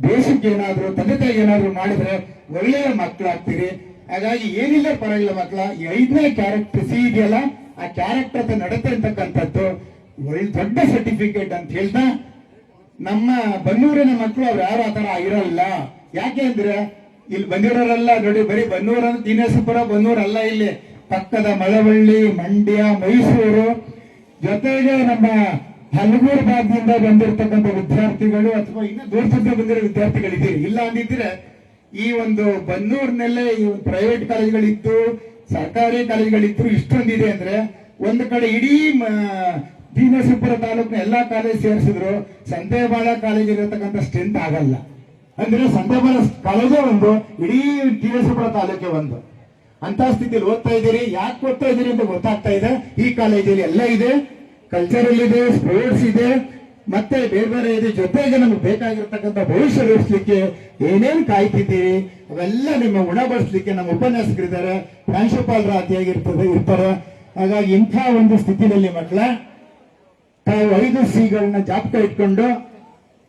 ದೇಶಕ್ಕೆ ಏನಾದ್ರು, ತಂದೆ ತಾಯಿಗೆ ಏನಾದ್ರು ಮಾಡಿದ್ರೆ ಒಳ್ಳೆಯ ಮಕ್ಕಳಾಗ್ತೀರಿ. ಹಾಗಾಗಿ ಏನಿಲ್ಲ ಪರವಾಗಿಲ್ಲ ಮಕ್ಕಳ, ಈ 5ನೇ ಕ್ಯಾರೆಕ್ಟರ್ ಸಿ ಇದೆಯಲ್ಲ, ಆ ಕ್ಯಾರೆಕ್ಟರ್ ನಡತೆ ಅಂತಕ್ಕಂಥದ್ದು ಒಳ್ಳೆ ದೊಡ್ಡ ಸರ್ಟಿಫಿಕೇಟ್ ಅಂತ ಹೇಳ್ತಾ, ನಮ್ಮ ಬನ್ನೂರಿನ ಮಕ್ಕಳು ಅವ್ರು ಯಾರು ಆತರ ಇರಲ್ಲ. ಯಾಕೆ ಅಂದ್ರೆ ಇಲ್ಲಿ ಬಂದಿರೋರೆಲ್ಲ ನೋಡಿ, ಬರೀ ಬನ್ನೂರ ದಿನೇಶಪುರ ಬನ್ನೂರಲ್ಲ, ಇಲ್ಲಿ ಪಕ್ಕದ ಮಳವಳ್ಳಿ, ಮಂಡ್ಯ, ಮೈಸೂರು, ಜೊತೆಗೆ ನಮ್ಮ ಹಲಗೂರು ಭಾಗದಿಂದ ಬಂದಿರತಕ್ಕಂಥ ವಿದ್ಯಾರ್ಥಿಗಳು ಅಥವಾ ಇನ್ನು ದೂರದಿಂದ ಬಂದಿರೋ ವಿದ್ಯಾರ್ಥಿಗಳಿದ್ದೀರಿ. ಇಲ್ಲ ಅಂದಿದ್ರೆ ಈ ಒಂದು ಬನ್ನೂರಿನಲ್ಲೇ ಈ ಪ್ರೈವೇಟ್ ಕಾಲೇಜ್ಗಳಿದ್ದು, ಸರ್ಕಾರಿ ಕಾಲೇಜ್ಗಳಿದ್ದು ಇಷ್ಟೊಂದಿದೆ ಅಂದ್ರೆ, ಒಂದು ಕಡೆ ಇಡೀ ದಿನೇಶಪುರ ತಾಲೂಕಿನ ಎಲ್ಲಾ ಕಾಲೇಜ್ ಸೇರಿಸಿದ್ರು ಸಂತೆಬಾಳ ಕಾಲೇಜ್ ಇರತಕ್ಕಂಥ ಸ್ಟ್ರೆಂತ್ ಆಗಲ್ಲ. ಅಂದ್ರೆ ಸಂತೆಬಾಳ ಕಾಲೇಜೇ ಒಂದು, ಇಡೀ ದಿನೇಶಪುರ ತಾಲೂಕೆ ಒಂದು. ಅಂತ ಸ್ಥಿತಿಯಲ್ಲಿ ಓದ್ತಾ ಇದ್ದೀರಿ. ಯಾಕೆ ಓದ್ತಾ ಇದ್ದೀರಿ ಅಂತ ಗೊತ್ತಾಗ್ತಾ ಇದೆ. ಈ ಕಾಲೇಜಲ್ಲಿ ಎಲ್ಲ ಇದೆ, ಕಲ್ಚರಲ್ ಇದೆ, ಸ್ಪೋರ್ಟ್ಸ್ ಇದೆ, ಮತ್ತೆ ಬೇರೆ ಬೇರೆ ಇದೆ. ಜೊತೆಗೆ ನಮ್ಗೆ ಬೇಕಾಗಿರ್ತಕ್ಕಂಥ ಭವಿಷ್ಯ ರೂಪಿಸ್ಲಿಕ್ಕೆ ಏನೇನು ಕಾಯ್ತಿದ್ದೀರಿ ಅವೆಲ್ಲ ನಿಮ್ಮ ಉಣಬಡಿಸ್ಲಿಕ್ಕೆ ನಮ್ಮ ಉಪನ್ಯಾಸಕರಿದ್ದಾರೆ, ಪ್ರಾಂಶುಪಾಲರ ಇರ್ತಾರೆ. ಹಾಗಾಗಿ ಇಂಥ ಒಂದು ಸ್ಥಿತಿಯಲ್ಲಿ ಮಕ್ಕಳ ತಾವು 5 ಸಿಗಳನ್ನ ಜಾಪಕ ಇಟ್ಕೊಂಡು,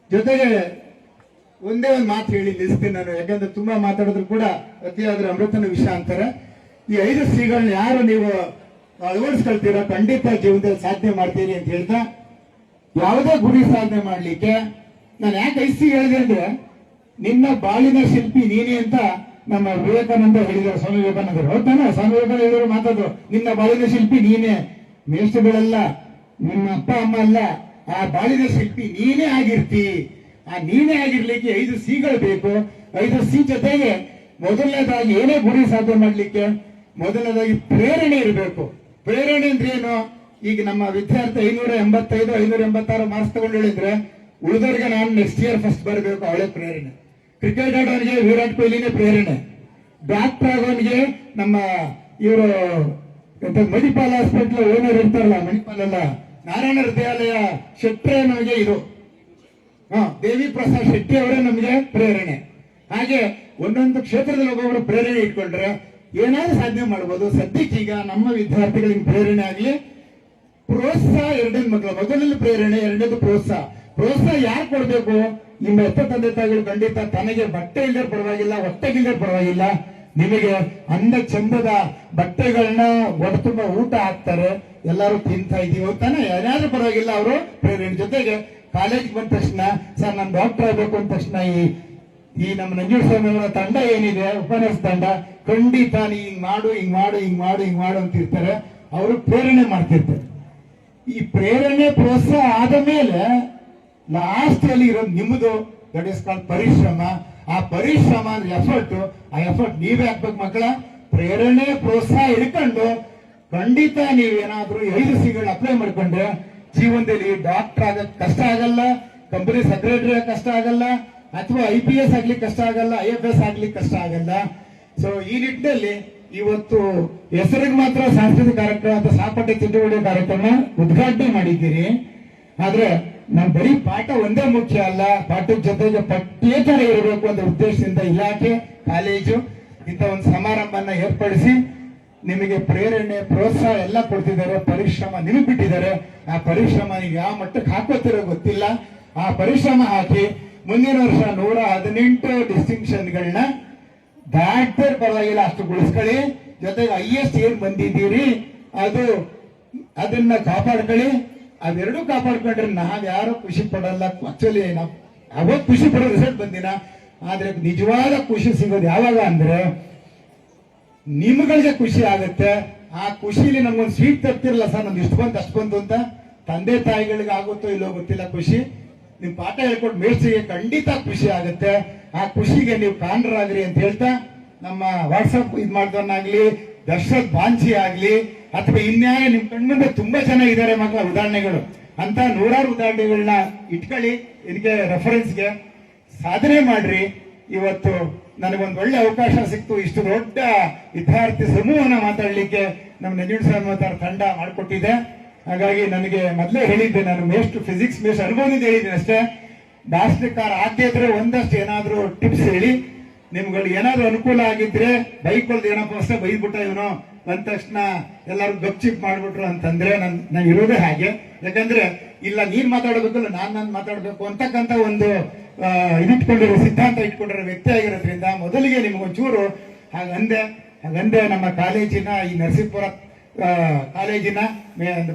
ಜೊತೆಗೆ ಒಂದೇ ಒಂದು ಮಾತು ಹೇಳಿ ನಿಲ್ಲಿಸ್ತೀನಿ ನಾನು. ಯಾಕಂದ್ರೆ ತುಂಬಾ ಮಾತಾಡಿದ್ರು ಕೂಡ ಅತಿಯಾದ್ರೆ ಅಮೃತನ ವಿಷಯ ಅಂತಾರೆ. ಈ 5 ಸಿಗಳನ್ನ ಯಾರು ನೀವು ಅಳವಡಿಸ್ಕೊಳ್ತೀರಾ ಖಂಡಿತ ಜೀವನದಲ್ಲಿ ಸಾಧನೆ ಮಾಡ್ತೀರಿ ಅಂತ ಹೇಳ್ತಾ, ಯಾವುದೇ ಗುರಿ ಸಾಧನೆ ಮಾಡ್ಲಿಕ್ಕೆ ನಾನು ಯಾಕೆ 5 ಸಿ ಹೇಳಿದೆ ಅಂದ್ರೆ, ನಿನ್ನ ಬಾಳಿನ ಶಿಲ್ಪಿ ನೀನೇ ಅಂತ ನಮ್ಮ ವಿವೇಕಾನಂದ ಹೇಳಿದರು. ಸ್ವಾಮಿ ವಿವೇಕಾನಂದರು ಹೌದಾನ? ಸ್ವಾಮಿ ವಿವೇಕಾನಂದ ಹೇಳಿದ್ರು ಮಾತಾದ್ರು, ನಿನ್ನ ಬಾಳಿನ ಶಿಲ್ಪಿ ನೀನೇ, ಮೇಷ್ಟ್ರುಗಳಲ್ಲ, ನಿಮ್ಮ ಅಪ್ಪ ಅಮ್ಮ ಅಲ್ಲ, ಆ ಬಾಳಿನ ಶಿಲ್ಪಿ ನೀನೇ ಆಗಿರ್ತಿ. ಆ ನೀನೇ ಆಗಿರ್ಲಿಕ್ಕೆ 5 ಸಿಗಳು ಬೇಕು. 5 ಸಿ ಜೊತೆಗೆ ಮೊದಲನೇದಾಗಿ ಏನೇ ಗುರಿ ಸಾಧನೆ ಮಾಡ್ಲಿಕ್ಕೆ ಮೊದಲನೇದಾಗಿ ಪ್ರೇರಣೆ ಇರಬೇಕು. ಪ್ರೇರಣೆ ಅಂದ್ರೆ ಏನು? ಈಗ ನಮ್ಮ ವಿದ್ಯಾರ್ಥಿ 585, 586 ಮಾರ್ಕ್ಸ್ ತಗೊಂಡು ಹೇಳಿದ್ರೆ ಉಳಿದವ್ರಿಗೆ ನಾನು ನೆಕ್ಸ್ಟ್ ಇಯರ್ ಫಸ್ಟ್ ಬರಬೇಕು, ಅವಳೇ ಪ್ರೇರಣೆ. ಕ್ರಿಕೆಟ್ ಆಡೋನಿಗೆ ವಿರಾಟ್ ಕೊಹ್ಲಿನೇ ಪ್ರೇರಣೆ. ಡಾಕ್ಟರ್ ಆಗೋನಿಗೆ ನಮ್ಮ ಇವರು ಮಣಿಪಾಲ್ ಹಾಸ್ಪಿಟಲ್ ಓನರ್ ಇರ್ತಾರಲ್ಲ, ಮಣಿಪಾಲ್ ಅಲ್ಲ, ನಾರಾಯಣ ಹೃದಯಾಲಯ ಶೆಟ್ರೆ ನಮಗೆ ಇದು ದೇವಿ ಪ್ರಸಾದ್ ಶೆಟ್ಟಿ ಅವರೇ ನಮಗೆ ಪ್ರೇರಣೆ. ಹಾಗೆ ಒಂದೊಂದು ಕ್ಷೇತ್ರದಲ್ಲಿ ಒಬ್ಬೊಬ್ಬರು ಪ್ರೇರಣೆ ಇಟ್ಕೊಂಡ್ರೆ ಏನಾದ್ರೂ ಸಾಧನೆ ಮಾಡ್ಬೋದು. ಸದ್ಯಕ್ಕೆ ಈಗ ನಮ್ಮ ವಿದ್ಯಾರ್ಥಿಗಳಿಗೆ ಪ್ರೇರಣೆ ಆಗಲಿ, ಪ್ರೋತ್ಸಾಹ ಎರಡನೇ ಮಕ್ಕಳು, ಮೊದಲನೇ ಪ್ರೇರಣೆ, ಎರಡನೇದು ಪ್ರೋತ್ಸಾಹ. ಪ್ರೋತ್ಸಾಹ ಯಾರು ಕೊಡ್ಬೇಕು? ನಿಮ್ಮ ಎತ್ತ ತಂದೆ ತಾಯಿಗಳು ಖಂಡಿತ ತನಗೆ ಬಟ್ಟೆ ಇಲ್ಲದೆ ಪರವಾಗಿಲ್ಲ, ಹೊಟ್ಟೆಗಿಲ್ಲದೆ ಪರವಾಗಿಲ್ಲ, ನಿಮಗೆ ಅಂದ ಚಂದದ ಬಟ್ಟೆಗಳನ್ನ ಒಡ ತುಂಬ ಊಟ ಹಾಕ್ತಾರೆ, ಎಲ್ಲರೂ ತಿಂತಾ ಇದೀವಿ ತಾನೆ, ಏನಾದ್ರೂ ಪರವಾಗಿಲ್ಲ ಅವರು ಪ್ರೇರಣೆ. ಜೊತೆಗೆ ಕಾಲೇಜ್ ಬಂದ ತಕ್ಷಣ ಸರ್ ನಾನು ಡಾಕ್ಟರ್ ಆಗ್ಬೇಕು ಅಂದ ತಕ್ಷಣ ಈ ನಮ್ಮ ನಂಜುಂಡಸ್ವಾಮಿ ಅವರ ತಂಡ ಏನಿದೆ, ಉಪನ್ಯಾಸ ತಂಡ, ಖಂಡಿತ ನೀ ಹಿಂಗ್ ಮಾಡು ಹಿಂಗ್ ಮಾಡು ಹಿಂಗ್ ಮಾಡು ಹಿಂಗ್ ಮಾಡು ಅಂತ ಇರ್ತಾರೆ, ಅವರು ಪ್ರೇರಣೆ ಮಾಡ್ತಿರ್ತಾರೆ. ಈ ಪ್ರೇರಣೆ ಪ್ರೋತ್ಸಾಹ ಆದ ಮೇಲೆ ಲಾಸ್ಟ್ ಅಲ್ಲಿ ಇರೋದು ನಿಮ್ಮದು, ದಟ್ ಇಸ್ ಕಾಲ್ಡ್ ಪರಿಶ್ರಮ. ಆ ಪರಿಶ್ರಮ ಅಂದ್ರೆ ಎಫರ್ಟ್, ಆ ಎಫರ್ಟ್ ನೀವೇ ಹಾಕ್ಬೇಕು ಮಕ್ಕಳ. ಪ್ರೇರಣೆ ಪ್ರೋತ್ಸಾಹ ಹಿಡ್ಕೊಂಡು ಖಂಡಿತ ನೀವೇನಾದ್ರೂ 5 ಸಿಗಳು ಅಪ್ಲೈ ಮಾಡ್ಕೊಂಡ್ರೆ ಜೀವನದಲ್ಲಿ ಡಾಕ್ಟರ್ ಆಗಕ್ ಕಷ್ಟ ಆಗಲ್ಲ, ಕಂಪನಿ ಸೆಕ್ರೆಟರಿ ಆಗಕ್ ಕಷ್ಟ ಆಗಲ್ಲ, ಅಥವಾ IPS ಆಗ್ಲಿಕ್ಕೆ ಕಷ್ಟ ಆಗಲ್ಲ, IFS ಆಗ್ಲಿಕ್ಕೆ ಕಷ್ಟ ಆಗಲ್ಲ. ಸೊ ಈ ನಿಟ್ಟಿನಲ್ಲಿ ಇವತ್ತು ಹೆಸರಿಗೆ ಮಾತ್ರ ಸಾಂಸ್ಕೃತಿಕ ಕಾರ್ಯಕ್ರಮ ಅಂತ ಸಾಪಟ್ಟೆ ತಿದ್ದುಪಡಿ ಕಾರ್ಯಕ್ರಮ ಉದ್ಘಾಟನೆ ಮಾಡಿದ್ದೀರಿ. ಆದ್ರೆ ನಮ್ ಬರೀ ಪಾಠ ಒಂದೇ ಮುಖ್ಯ ಅಲ್ಲ, ಪಾಠದ ಜೊತೆಗೆ ಪಠ್ಯೇತರ ಇರಬೇಕು ಅಂತ ಉದ್ದೇಶದಿಂದ ಇಲಾಖೆ, ಕಾಲೇಜು ಇಂಥ ಒಂದು ಸಮಾರಂಭನ ಏರ್ಪಡಿಸಿ ನಿಮಗೆ ಪ್ರೇರಣೆ ಪ್ರೋತ್ಸಾಹ ಎಲ್ಲ ಕೊಡ್ತಿದ್ದಾರೆ. ಪರಿಶ್ರಮ ನಿಮಗೆ ಬಿಟ್ಟಿದ್ದಾರೆ. ಆ ಪರಿಶ್ರಮ ನೀವು ಯಾವ ಮಟ್ಟಕ್ಕೆ ಹಾಕೋತಿರೋ ಗೊತ್ತಿಲ್ಲ. ಆ ಪರಿಶ್ರಮ ಹಾಕಿ ಮುಂದಿನ ವರ್ಷ 118 ಡಿಸ್ಟಿಂಕ್ಷನ್ಗಳನ್ನ ದಾಟ್ದೇ ಪರವಾಗಿಲ್ಲ, ಅಷ್ಟು ಉಳಿಸ್ಕೊಳ್ಳಿ. ಜೊತೆಗೆ ಹೈಯೆಸ್ಟ್ ಏನ್ ಬಂದಿದ್ದೀರಿ ಅದನ್ನ ಕಾಪಾಡ್ಕೊಳ್ಳಿ. ಅವೆರಡೂ ಕಾಪಾಡ್ಕೊಂಡ್ರೆ ನಾವ್ಯಾರು ಖುಷಿ ಪಡಲ್ಲ. ಆಕ್ಚುಲಿ ನಾವು ಅವಾಗ ಖುಷಿ ಪಡೋ ರಿಸಲ್ಟ್ ಬಂದಿನ, ಆದ್ರೆ ನಿಜವಾದ ಖುಷಿ ಸಿಗೋದು ಯಾವಾಗ ಅಂದ್ರೆ ನಿಮ್ಗಳಿಗೆ ಖುಷಿ ಆಗುತ್ತೆ. ಆ ಖುಷಿಲಿ ನಮ್ಗೊಂದು ಸ್ವೀಟ್ ತರ್ತಿರಲ್ಲ ಸರ್, ನಮ್ಗೆ ಇಷ್ಟು ಬಂತು ಅಷ್ಟು ಬಂತು ಅಂತ, ತಂದೆ ತಾಯಿಗಳಿಗೆ ಆಗುತ್ತೋ ಇಲ್ಲೋ ಗೊತ್ತಿಲ್ಲ ಖುಷಿ. ನಿಮ್ ಪಾಠ ಹೇಳ್ಕೊಟ್ಟು ಮೇಷ್ಟ್ರಿಗೆ ಖಂಡಿತ ಖುಷಿ ಆಗುತ್ತೆ. ಆ ಖುಷಿಗೆ ನೀವು ಕಾರಣರಾಗ್ರಿ ಅಂತ ಹೇಳ್ತಾ, ನಮ್ಮ ವಾಟ್ಸಪ್ ಇದ್ ಮಾಡಿದವನ್ನಾಗ್ಲಿ, ದರ್ಶಕ್ ಬಾಂಚಿ ಆಗ್ಲಿ, ಅಥವಾ ಇನ್ಯಾರ ನಿಮ್ ಕಣ್ಮುಂದೆ ತುಂಬಾ ಜನ ಇದ್ದಾರೆ ಮಕ್ಕಳ ಉದಾಹರಣೆಗಳು, ಅಂತ 100 ಉದಾಹರಣೆಗಳನ್ನ ಇಟ್ಕೊಳ್ಳಿ. ಇದಕ್ಕೆ ರೆಫರೆನ್ಸ್ಗೆ ಸಾಧನೆ ಮಾಡ್ರಿ. ಇವತ್ತು ನನಗೊಂದು ಒಳ್ಳೆ ಅವಕಾಶ ಸಿಕ್ತು, ಇಷ್ಟು ದೊಡ್ಡ ವಿದ್ಯಾರ್ಥಿ ಸಮೂಹನ ಮಾತಾಡ್ಲಿಕ್ಕೆ ನಮ್ಮ ನಂಜುಂಡಸ್ವಾಮಿ ತಂಡ ಮಾಡಿಕೊಟ್ಟಿದೆ. ಹಾಗಾಗಿ ನನಗೆ ಮೊದಲೇ ಹೇಳಿದ್ದೆ, ನಾನು ಮೇಸ್ಟ್ ಫಿಸಿಕ್ಸ್ ಮೇಸ್ಟ್ ಅನುಭವದಿಂದ ಹೇಳಿದ್ದೀನಿ ಅಷ್ಟೇ. ದಾಸ್ತಿಕಾರ ಹಾಕಿದ್ರೆ ಒಂದಷ್ಟು ಏನಾದ್ರೂ ಟಿಪ್ಸ್ ಹೇಳಿ, ನಿಮ್ಗಳು ಏನಾದ್ರು ಅನುಕೂಲ ಆಗಿದ್ರೆ ಬೈಕೊಳ್ದು ಏನಪ್ಪ ಅಷ್ಟೇ ಬೈದ್ಬಿಟ್ಟ ಇವನು ಅಂದ ತಕ್ಷಣ ಎಲ್ಲರೂ ಗಪ್ಚಿಪ್ ಮಾಡ್ಬಿಟ್ರು ಅಂತಂದ್ರೆ ನಾನು ಇರೋದೇ ಹಾಗೆ. ಯಾಕಂದ್ರೆ ಇಲ್ಲ ನೀನ್ ಮಾತಾಡಬೇಕಲ್ಲ ನಾನು ಮಾತಾಡ್ಬೇಕು ಅಂತಕ್ಕಂಥ ಒಂದು ಇಟ್ಕೊಂಡಿರೋ ಸಿದ್ಧಾಂತ ಇಟ್ಕೊಂಡಿರೋ ವ್ಯಕ್ತಿ ಆಗಿರೋದ್ರಿಂದ ಮೊದಲಿಗೆ ನಿಮ್ಗೊಂಚೂರು ಹಾಗಂದೆ ನಮ್ಮ ಕಾಲೇಜಿನ ಈ ನರಸೀಪುರ ಕಾಲೇಜಿನ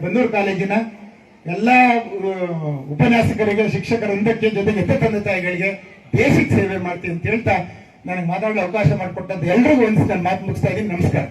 ಬನ್ನೂರು ಕಾಲೇಜಿನ ಎಲ್ಲ ಉಪನ್ಯಾಸಕರಿಗೆ, ಶಿಕ್ಷಕರ ವೃಂದಕ್ಕೆ, ಜೊತೆಗೆ ಎತ್ತ ತಂದೆ ತಾಯಿಗಳಿಗೆ ಬೇಸಿಕ್ ಸೇವೆ ಮಾಡ್ತೀನಿ ಅಂತ ಹೇಳ್ತಾ ನನಗೆ ಮಾತಾಡಲು ಅವಕಾಶ ಮಾಡಿಕೊಟ್ಟಂತ ಎಲ್ರಿಗೂ ನಾನು ಮಾತು ಮುಗಿಸ್ತಾ ಇದ್ದೀನಿ. ನಮಸ್ಕಾರ.